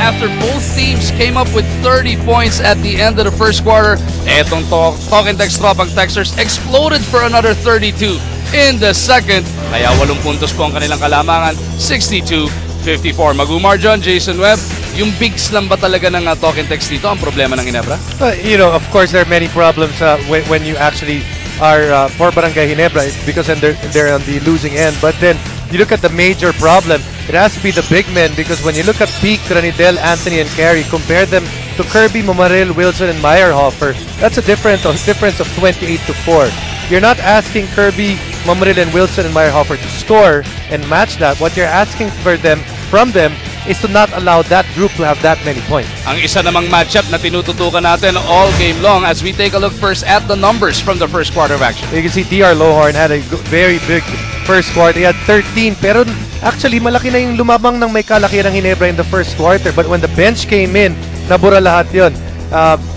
after both teams came up with 30 points at the end of the first quarter. Etong Talk and Text Tropang Texters exploded for another 32 in the second. Kaya 8 puntos po ang kanilang kalamangan, 62-54. Magumar John, Jason Webb, yung bigs lang ba talaga ng Talk and Text dito ang problema ng Ginebra? You know, of course, there are many problems when you actually are for Barangay Ginebra because they're on the losing end. But then you look at the major problem, it has to be the big men, because when you look at Peak, Ranidel, Anthony, and Carey, compare them to Kirby, Mamaril, Wilson, and Meyerhofer, that's a difference of 28-4. You're not asking Kirby, Mamaril, and Wilson, and Meyerhofer to score and match that. What you're asking from them is to not allow that group to have that many points. Ang isa namang matchup na tinututukan natin all game long as we take a look first at the numbers from the first quarter of action. You can see DR Lohorn had a very big first quarter. He had 13, pero actually malaki na yung lumabang ng may kalakihan ng Ginebra in the first quarter. But when the bench came in, nabura lahat yun.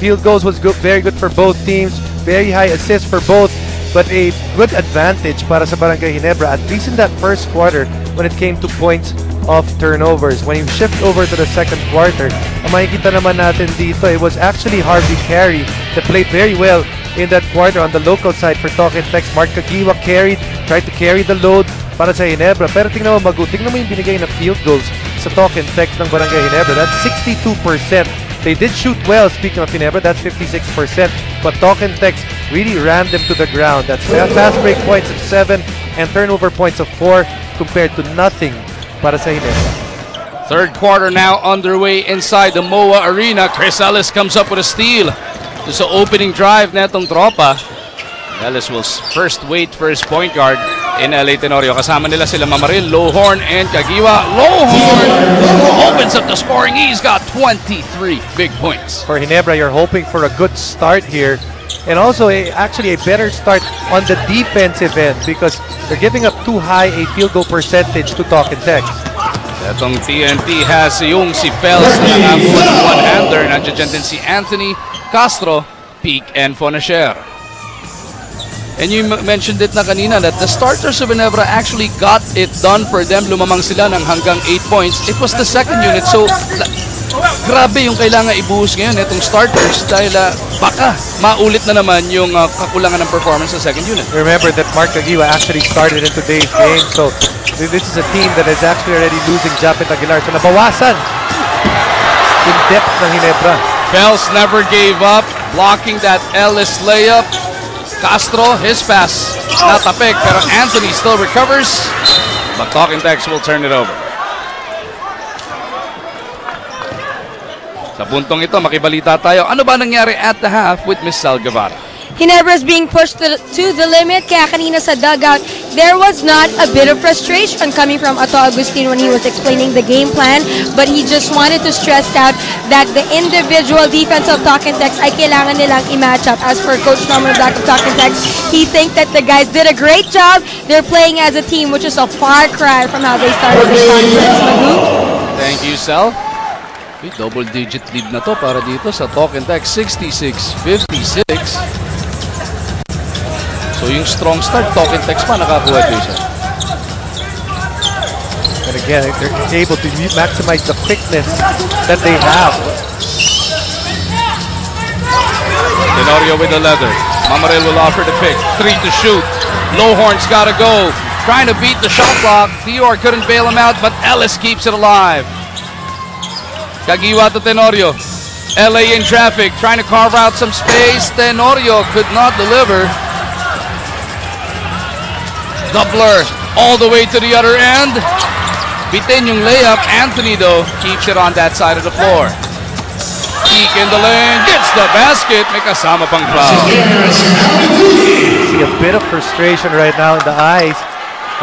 Field goals was good, very good for both teams. Very high assists for both. But a good advantage para sa Barangay Ginebra, at least in that first quarter when it came to points of turnovers. When you shift over to the second quarter, ang makikita naman natin dito, it was actually Harvey Carey that played very well in that quarter on the local side for Talk and Text. Mark Kagiwa tried to carry the load para sa Ginebra. Pero tingnan mo, tingnan mo yung binigay na field goals sa Talk and Text ng Barangay Ginebra. That's 62%. They did shoot well, speaking of Ginebra, that's 56%. But Talk and Text really ran them to the ground. That's fast break points of 7 and turnover points of 4 compared to nothing para sa Ginebra. Third quarter now underway inside the MOA Arena. Chris Ellis comes up with a steal. This is the opening drive netong tropa. Ellis will first wait for his point guard in LA Tenorio. Kasama nila sila Mamaril, Lohorn, and Kagiwa. Lohorn opens up the scoring. He's got 23 big points. For Ginebra, you're hoping for a good start here. And also actually a better start on the defensive end because they're giving up too high a field goal percentage to Talk and Text. Etong TNT has yung si Fels na nakakuha ng one-hander. Nandiyan din si Anthony, Castro, Peak, and Fonacher. And you mentioned it na kanina that the starters of Ginebra actually got it done for them. Lumamang sila ng hanggang 8 points. It was the second unit. So, grabe yung kailangan ibuhos ngayon itong starters dahil baka maulit na naman yung kakulangan ng performance sa second unit. Remember that Mark Kagiwa actually started in today's game. So, this is a team that is actually already losing Japet Aguilar. So, nabawasan in depth ng Ginebra. Fels never gave up, blocking that Ellis layup. Castro, his pass, natapik, pero Anthony still recovers. But Talk and Text will turn it over. Sa puntong ito, makibalita tayo. Ano ba nangyari at the half with Miss Sal Guevara? Ginebra is being pushed to the limit. Kaya kanina sa dugout, there was not a bit of frustration coming from Ato Agustin when he was explaining the game plan. But he just wanted to stress out that the individual defense of Talk and Text ay kailangan nilang i-match up. As for Coach Norman Black of Talk and Text, he thinks that the guys did a great job. They're playing as a team, which is a far cry from how they started the conference. Thank you, Sal. Double-digit lead na to para dito sa Talk and Text, 66-56. So yung strong start, Talk and Text pa nakakuha dito. And again, they're able to maximize the quickness that they have. Tenorio with the leather. Mamaril will offer the pick. 3 to shoot. Lohorn's got to go. Trying to beat the shot clock. Dior couldn't bail him out, but Ellis keeps it alive. Kagiwa to Tenorio. LA in traffic, trying to carve out some space. Tenorio could not deliver. Doubler all the way to the other end. Bitin yung layup. Anthony, though, keeps it on that side of the floor. Peak in the lane, gets the basket. May kasama pang foul. See a bit of frustration right now in the eyes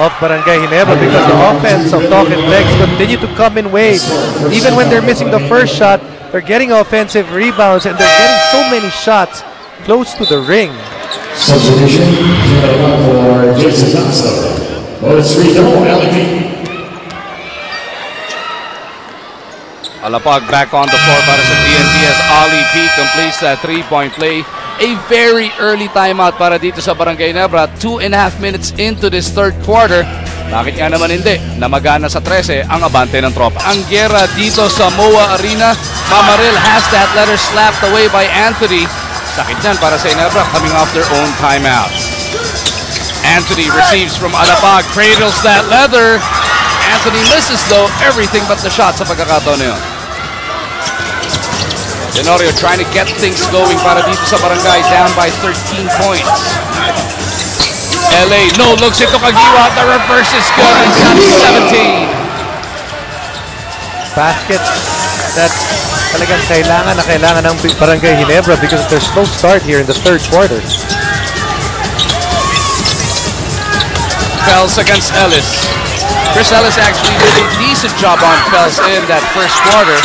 of Barangay Ginebra because the offense of Talk and Text continue to come in waves. Even when they're missing the first shot, they're getting offensive rebounds and they're getting so many shots close to the ring. Substitution for Jason Johnson. Bonus free throw, LA. Alapag back on the floor para sa TNT as Ali P completes that three-point play. A very early timeout para dito sa Barangay Ginebra. 2.5 minutes into this third quarter. Bakit nga naman hindi? Namagana sa 13 ang abante ng tropa. Ang gera dito sa MOA Arena. Mamaril has that letter slapped away by Anthony. Sakit yan para sa Ginebra coming off their own timeout. Anthony receives from Alapag, cradles that leather. Anthony misses though everything but the shot sa pagkakataon na yun. Tenorio trying to get things going para dito sa Barangay, down by 13 points. LA, no looks into Kagiwa. The reverse is good. Got 17. Basket that talagang kailangan ng Barangay Ginebra because of their slow start here in the third quarter. Fells against Ellis. Chris Ellis actually did a decent job on Fells in that first quarter.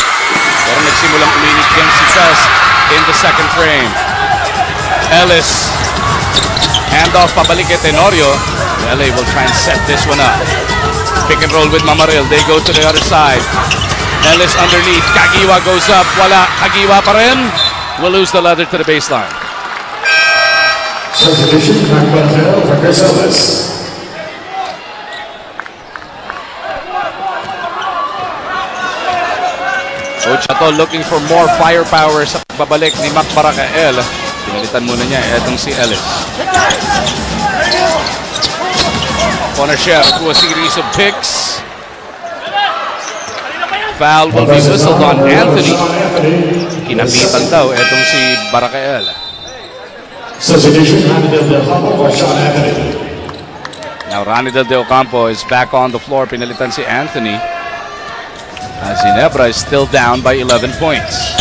Pero nagsimulang uminit din si Fells in the second frame. Ellis. Handoff pabalik kay Tenorio. LA will try and set this one up. Pick and roll with Mamaril. They go to the other side. Ellis underneath. Kagiwa goes up. Wala. Kagiwa pa rin. Will lose the leather to the baseline. Substitution, for Chris Ellis. Coach Ato looking for more firepower sa pagbabalik ni Mac Barakael. Pinalitan muna niya etong si Ellis. Fonacher to a series of picks. Foul will be whistled on Anthony. Kinapitan daw etong si Barakael. Substitution, Ranidel Del Campo for Sean Anthony. Now Ranidel Del Campo is back on the floor. Pinalitan si Anthony. As Ginebra is still down by 11 points.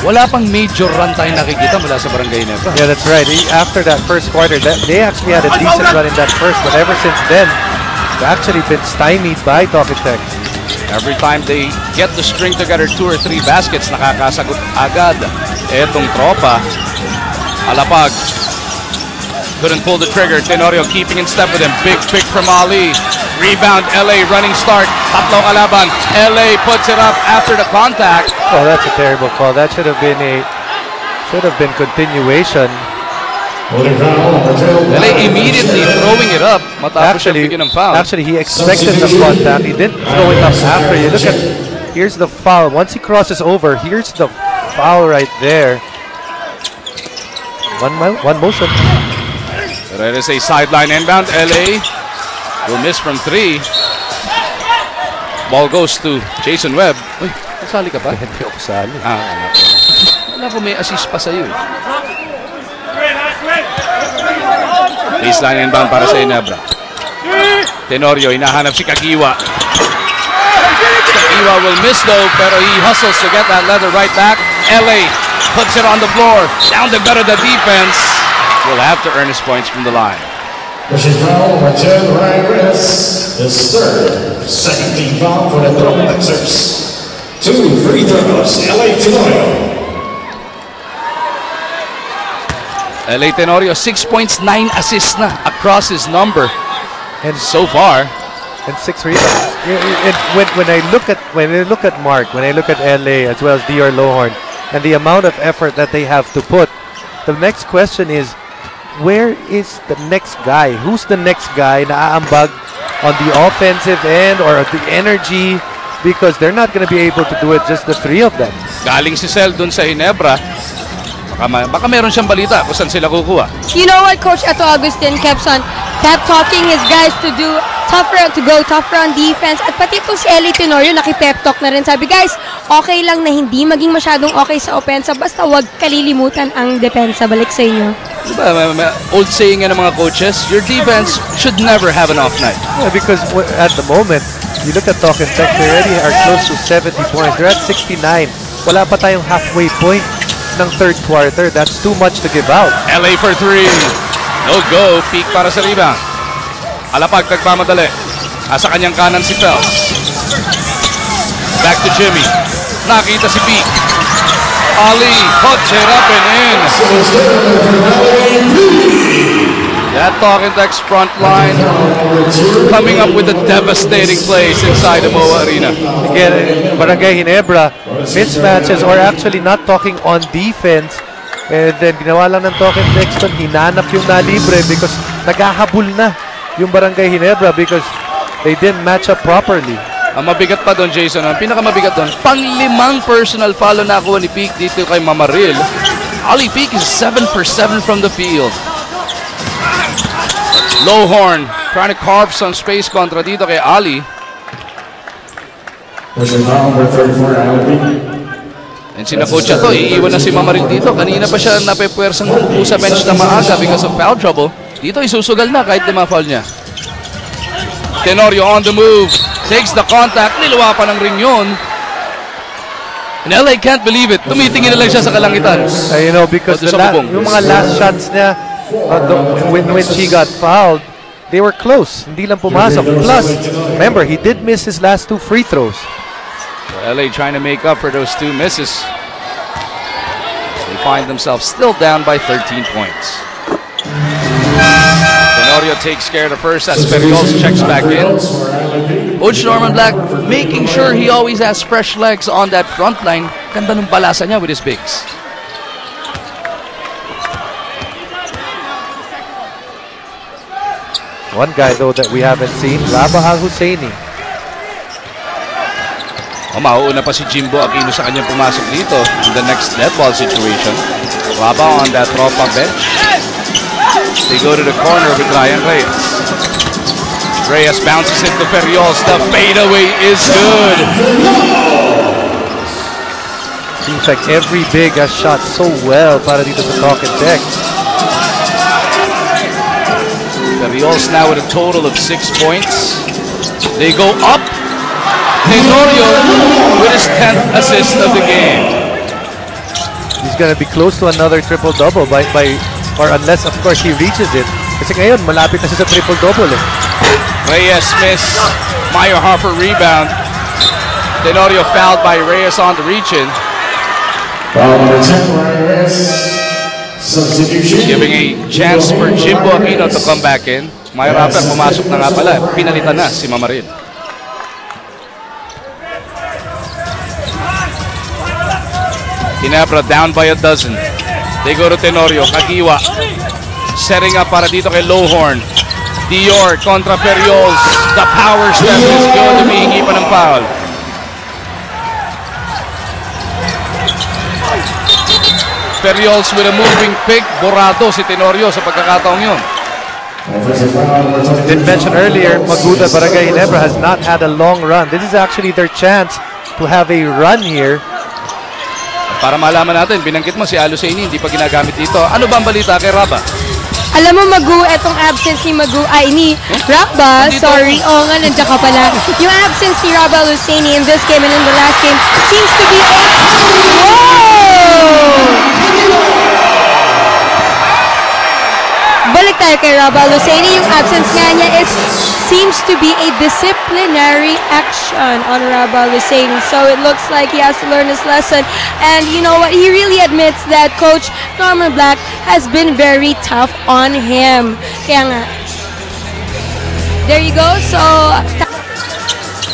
Wala pang major run tayo nakikita mula sa Barangay Ginebra. Yeah, that's right. After that first quarter, they actually had a decent run in that first, but ever since then, they've actually been stymied by Tokitech. Every time they get the string together 2 or 3 baskets, nakakasagot agad etong tropa. Alapag couldn't pull the trigger. Tenorio keeping in step with him. Big pick from Ali. Rebound, LA running start. Tatlo kalaban. LA puts it up after the contact. Oh, that's a terrible call. That should have been continuation. LA immediately throwing it up. Matapos siya bigyan ng foul. Actually, he expected the contact. He didn't throw it up after. You look at, here's the foul. Once he crosses over, here's the foul right there. One motion. There is a sideline inbound. LA will miss from 3. Ball goes to Jason Webb. Uy, nasali ka ba? Hindi ako sali. Wala ko may assist pa sa'yo. Baseline inbound para sa Ginebra. Tenorio, hinahanap si Kagiwa. Kagiwa will miss though, pero he hustles to get that leather right back. LA puts it on the floor. Sounded better the defense. Will have to earn his points from the line. Pushing foul, Martel Ramirez, his third, second team foul for the Trollmexers. 2 free throws, LA Tenorio. LA Tenorio, 6 points, 9 assists na across his number. And so far, and 6 rebounds. When I look at Mark, when I look at LA as well as DR Lohorn, and the amount of effort that they have to put, the next question is, where is the next guy? Who's the next guy na aambag on the offensive end or the energy? Because they're not going to be able to do it, just the 3 of them. Galing si Cel dun sa Ginebra. Baka meron siyang balita kung saan sila kukuha. You know what, Coach Ato Agustin kept talking his guys to do tougher on defense. At pati po si Eli Tenorio nakipep talk na rin. Sabi, guys, okay lang na hindi maging masyadong okay sa opensa. Basta wag kalilimutan ang depensa. Balik sa inyo. Diba, old saying ng mga coaches, your defense should never have an off night. Yeah, because at the moment, you look at Tokitech, they already are close to 70 points. They're at 69. Wala pa tayong halfway point ng third quarter. That's too much to give out. LA for 3. No go. Peak para sa rebound. Alapag nagmamadali. Asa kanyang kanan si Phelps. Back to Jimmy. Nakita si Peak. Ali puts it up and in. That Tokitech's front line coming up with the devastating plays inside the MOA Arena. Again, Barangay Ginebra, mismatches or actually not talking on defense. And then ginawa lang ng Tokitech, hinanap yung nalibre because naghahabol na yung Barangay Ginebra because they didn't match up properly. Ang mabigat pa doon, Jason, ang pinakamabigat doon, pang-5 personal foul na nakuha ni Peak dito kay Mamaril. Ali Peak is 7 for 7 from the field. Lowhorn trying to carve some space kontra dito kay Ali. And sinakotsa to, iiwan na si Mamaril dito. Kanina pa siya napepwersang upo sa bench na maaga because of foul trouble. Dito isusugal na kahit di ma-foul niya. Tenorio on the move. Takes the contact. Niluwa pa ng ring yun. And LA can't believe it. Tumitingin na lang siya sa kalangitan. You know, because yung mga last shots niya, when she got fouled, they were close. Hindi lang pumasok. Plus, remember, he did miss his last 2 free throws. So LA trying to make up for those 2 misses. They find themselves still down by 13 points. Tenorio takes care of the first as Periols checks back in. Coach Norman Black making sure he always has fresh legs on that front line. Ganda ng balasa niya with his bigs. One guy though that we haven't seen, Rabah Al-Husseini. Mauuna pa si Jimbo Aquino sa kanyang pumasok dito in the next net ball situation. Rabah on that tropa bench. They go to the corner with Ryan Reyes. Reyes bounces it to Periols. The fadeaway is good. Seems like every big has shot so well para dito sa Talking Deck. Periols now with a total of 6 points. They go up. Tenorio with his 10th assist of the game. He's gonna be close to another triple-double or unless of course he reaches it. Kasi ngayon malapit na siya sa triple-double eh. Reyes miss. Meyer Harper rebound. Tenorio fouled by Reyes on the reach-in. Giving a chance for Jimbo Aquino to come back in. Meyer Harper pumasok na nga pala. Pinalitan na si Mamaril. Ginebra down by a dozen. They go to Tenorio. Kagiwa. Setting up para dito kay Lowhorn. Dior kontra Periols. The power step is good. Humihingi pa ng foul. Periols with a moving pick. Borado si Tenorio sa pagkakataong yun. Did mention earlier, Maguda Barangay Ginebra has not had a long run. This is actually their chance to have a run here. Para malaman natin, binanggit mo si Al-Husseini, hindi pa ginagamit dito. Ano ba ang balita kay Rabah? Alam mo, Magu, etong absence ni Magu, ni Rabah, sorry, nga, nandiyan ka pala. Yung absence ni Rabah Al-Husseini in this game and in the last game seems to be Balik tayo kay Rabah Al-Husseini. Yung absence nga niya seems to be a disciplinary action on Rabah Al-Husseini. So it looks like he has to learn his lesson. And you know what? He really admits that Coach Norman Black has been very tough on him. Kaya nga, there you go.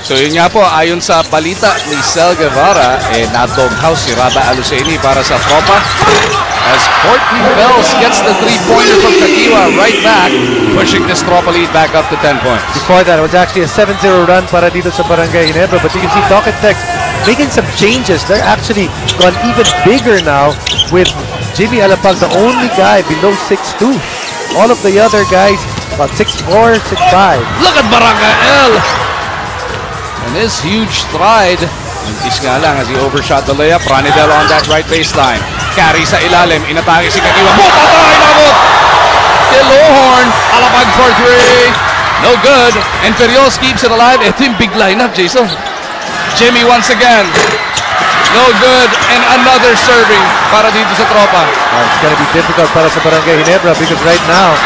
So yun nga po, ayon sa balita ni Sel Guevara, na-doghouse si Rabah Al-Husseini para sa tropa. As Courtney Bells gets the 3-pointer from Kagiwa right back, pushing this tropa lead back up to 10 points. Before that, it was actually a 7-0 run para dito sa Barangay Ginebra. But you can see Talking Deck making some changes. They're actually gone even bigger now with Jimmy Alapag, the only guy below 6'2". All of the other guys about 6'4", 6'5". Look at Barangay L! And this huge stride. Intis nga lang as he overshot the layup. Ranidel on that right baseline. Carry sa ilalim. Inatake si Kagiwa. Putatay! Nabot! Kay Lowhorn. Alapag for 3. No good. And Periols keeps it alive. Ito yung big lineup, Jason. Jimmy once again. No good. And another serving para dito sa tropa. It's gonna be difficult para sa Barangay Ginebra because right now,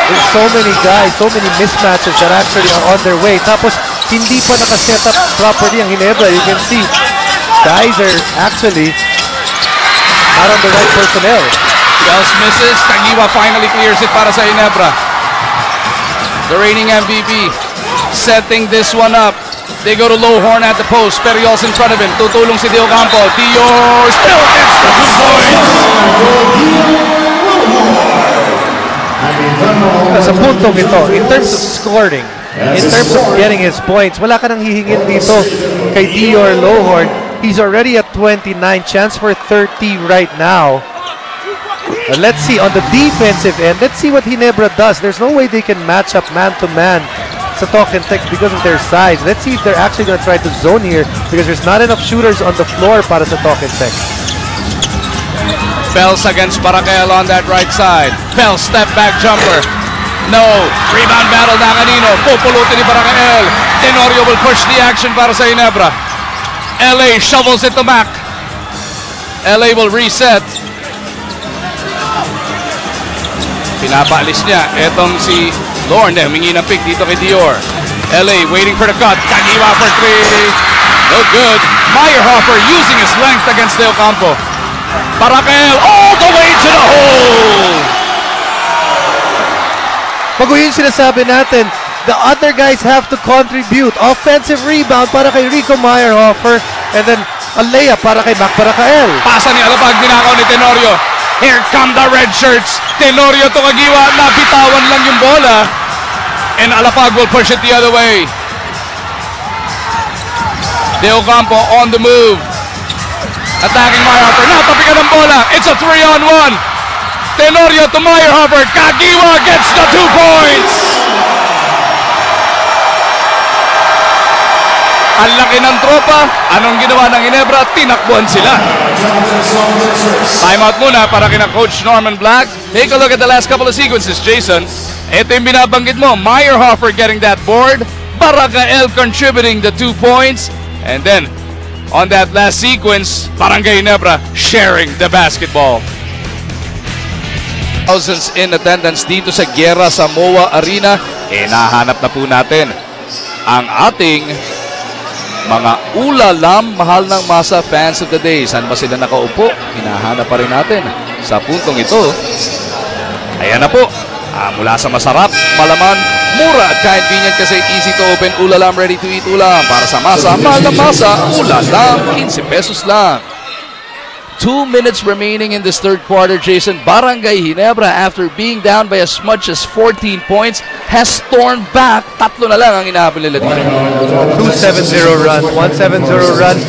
there's so many guys, so many mismatches that actually are on their way. Tapos, hindi pa nakaset up properly ang Ginebra. You can see, guys are actually not on the right personnel. Bells misses. Kagiwa finally clears it para sa Ginebra. The reigning MVP setting this one up. They go to Lowhorn at the post. Periols in front of him. Tutulong si Dio Campo. Dior still gets the 2 points. Sa puntong ito, in terms of scoring, in terms of getting his points, wala ka nang hihingin dito kay Dior Lohorn. He's already at 29, chance for 30 right now. Let's see, on the defensive end, let's see what Ginebra does. There's no way they can match up man-to-man sa Talk and Text because of their size. Let's see if they're actually going to try to zone here because there's not enough shooters on the floor para sa Talk and Text. Pels against Barakel on that right side. Pels step back jumper. No. Rebound battle na kanino. Pupulutin ni Barakel. Tenorio will push the action para sa Ginebra. LA shovels it to Mac. LA will reset. Pinapaalis niya. Etong si Lorne, humingi ng pick dito kay Dior. LA waiting for the cut. Kagiwa for three. No good. Meyerhofer using his length against De Ocampo. Barakel all the way to the hole. Pag yung sinasabi natin, the other guys have to contribute. Offensive rebound para kay Rico Meyerhofer and then a layup para kay Mac Barakel. Pasa ni Alapag, dinakaw ni Tenorio. Here come the red shirts. Tenorio to Kagiwa, nabitawan lang yung bola. And Alapag will push it the other way. De Ocampo on the move. Attacking Meyerhofer. Natapikan ng bola. It's a 3-on-1. Tenorio to Meyerhofer. Kagiwa gets the 2 points. Ang laki ng tropa. Anong ginawa ng Ginebra? Tinakbuhan sila. Timeout muna para kina Coach Norman Black. Take a look at the last couple of sequences, Jason. Ito yung binabanggit mo. Meyerhofer getting that board. Barakel contributing the 2 points. And then, on that last sequence, Barangay Ginebra sharing the basketball. Thousands in attendance dito sa Guerra Samoa Arena. Nahanap na po natin ang ating mga ulalam, mahal ng masa fans of the day. Saan ba sila nakaupo? Hinahanap pa rin natin. Sa puntong ito, ayan na po. Mula sa masarap, malaman, mura at convenient kasi easy to open ulalam, ready to eat ulam. Para sa masa, mahal ng masa, ulalam, 15 pesos lang. 2 minutes remaining in this third quarter, Jason. Barangay Ginebra, after being down by as much as 14 points, has stormed back. 3 na lang ang inahabol nila dito. 2-7-0 run, 1-7-0 run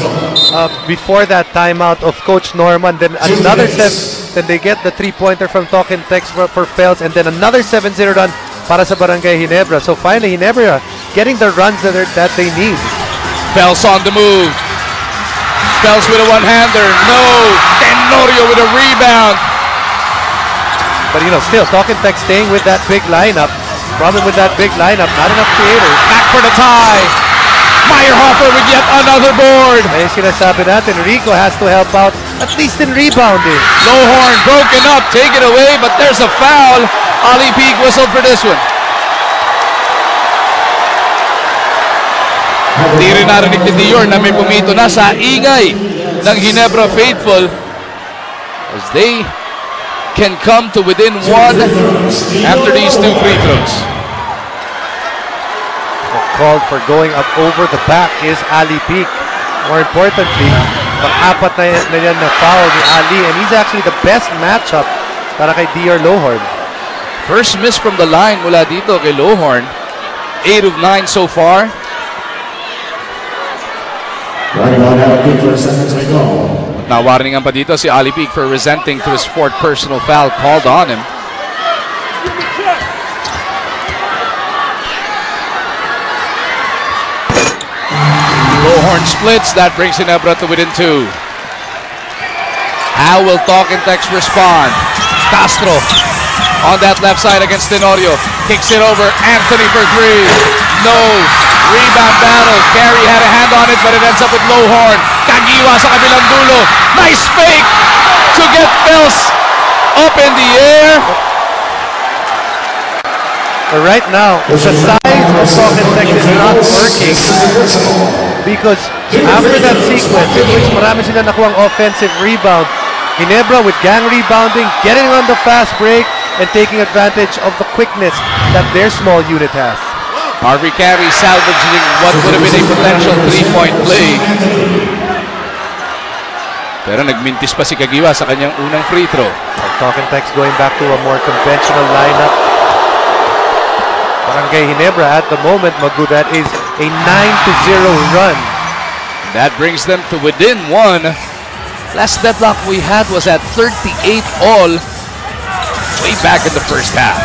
before that timeout of Coach Norman. Then another set, then they get the 3-pointer from Talk and Text for Pels, and then another 7-0 run para sa Barangay Ginebra. So finally, Ginebra getting the runs that they need. Pels on the move. Pels with a one-hander. No. Tenorio with a rebound. But still, Talk and Text staying with that big lineup. Problem with that big lineup, not enough creators. Back for the tie. Meyerhofer with yet another board. Ay sinasabi natin, Rico has to help out, at least in rebounding. Lohorn broken up, taken away, but there's a foul. Ali Peak whistled for this one. Di rin narinig ni Dior na may pumito na sa ingay ng Ginebra faithful as they can come to within 1 after these 2 free throws. Called for going up over the back is Ali Peak. More importantly, pang-apat na yan na foul ni Ali, and he's actually the best matchup para kay Dior Lohorn. First miss from the line mula dito kay Lohorn. 8 of 9 so far. Nawarningan pa dito si Ali Peak for resenting to his 4th personal foul called on him. Lohorn splits, that brings Ginebra to within 2. How will Talk and Text respond? Castro on that left side against Tenorio. Kicks it over, Anthony for 3. No. Rebound battle. Carey had a hand on it, but it ends up with Lohorn. Kagiwa sa kabilang dulo. Nice fake to get Pels up in the air. But right now, the size of Talk and Text is not working because after that sequence in which marami sila nakuha ang offensive rebound, Ginebra with gang rebounding, getting on the fast break, and taking advantage of the quickness that their small unit has. Harvey Carey salvaging what would have been a potential 3-point play. Pero nagmintis pa si Kagiwa sa kanyang unang free throw. Talking Tex going back to a more conventional lineup. Barangay Ginebra at the moment, Magu, that is a 9-0 run. That brings them to within 1. Last deadlock we had was at 38 all way back in the first half.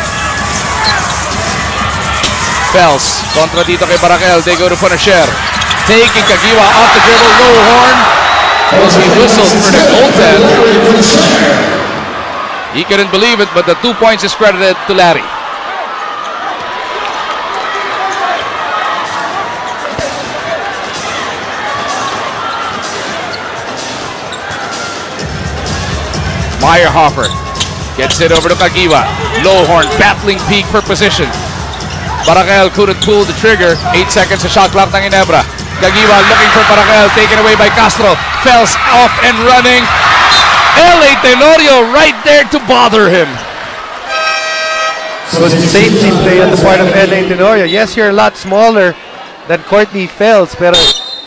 Fels, kontra dito kay Barakel. They go to Fonacher. Taking Kagiwa off the dribble, low horn. Was he whistled for the goaltend? He couldn't believe it, but the 2 points is credited to Larry. Meyerhofer gets it over to Kagiwa. Lowhorn battling peak for position. Barakel couldn't pull the trigger. 8 seconds sa shot clock ng Ginebra. Kagiwa looking for Barakel, taken away by Castro. Fels off and running. LA Tenorio right there to bother him. Good safety play on the part of LA Tenorio. Yes, you're a lot smaller than Courtney Fels, pero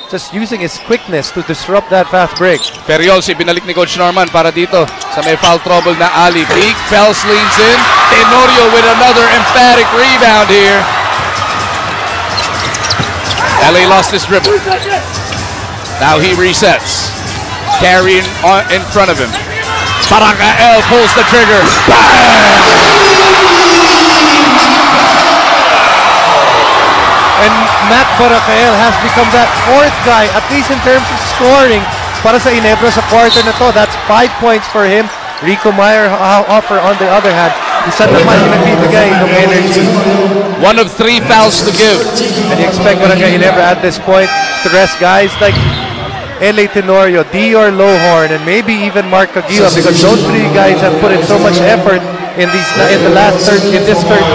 just using his quickness to disrupt that fast break. Periolsi, binalik ni Coach Norman para dito sa may foul trouble na Ali. Big Fels leans in. Tenorio with another emphatic rebound here. LA lost his dribble. Now he resets. Carrying in front of him. Barakel pulls the trigger. Bang! And Matt Barakel has become that fourth guy, at least in terms of scoring, para sa Ginebra sa quarter na to. That's 5 points for him. Rico Meyerhofer on the other hand, isa naman yung nagbibigay ng energy. 1 of 3 fouls to give. And you expect Barangay Ginebra at this point to rest guys like LA Tenorio, Dior Lowhorn, and maybe even Mark Kagiwa, because those three guys have put in so much effort in this third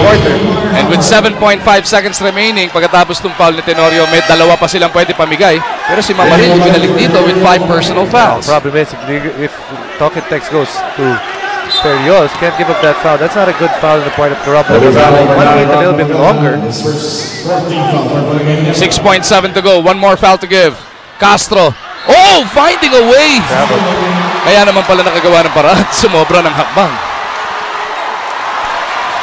quarter. And with 7.5 seconds remaining, pagkatapos ng foul ni Tenorio, may dalawa pa silang pwede pamigay. Pero si Mamarin binalik dito with 5 personal fouls. The problem is, if Talking Tex goes to Perios, can't give up that foul. That's not a good foul on the part of Corrupto. Might wait a little bit longer. 6.7 to go. One more foul to give. Castro. Oh, finding a way. Kaya naman pala nakagawa ng paraan. Sumobra ng hakbang.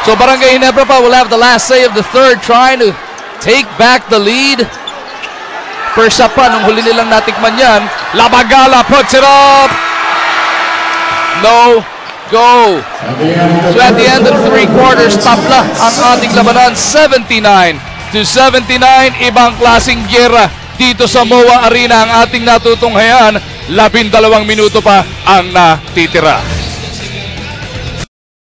So Barangay Ginebra pa will have the last say of the third, trying to take back the lead. First up pa, nung huli nilang natikman yan. Labagala puts it up. No go. So at the end of 3 quarters, tapla ang ating labanan. 79-79. Ibang klaseng gyera dito sa MOA Arena ang ating natutunghayan. 12 minuto pa ang natitira.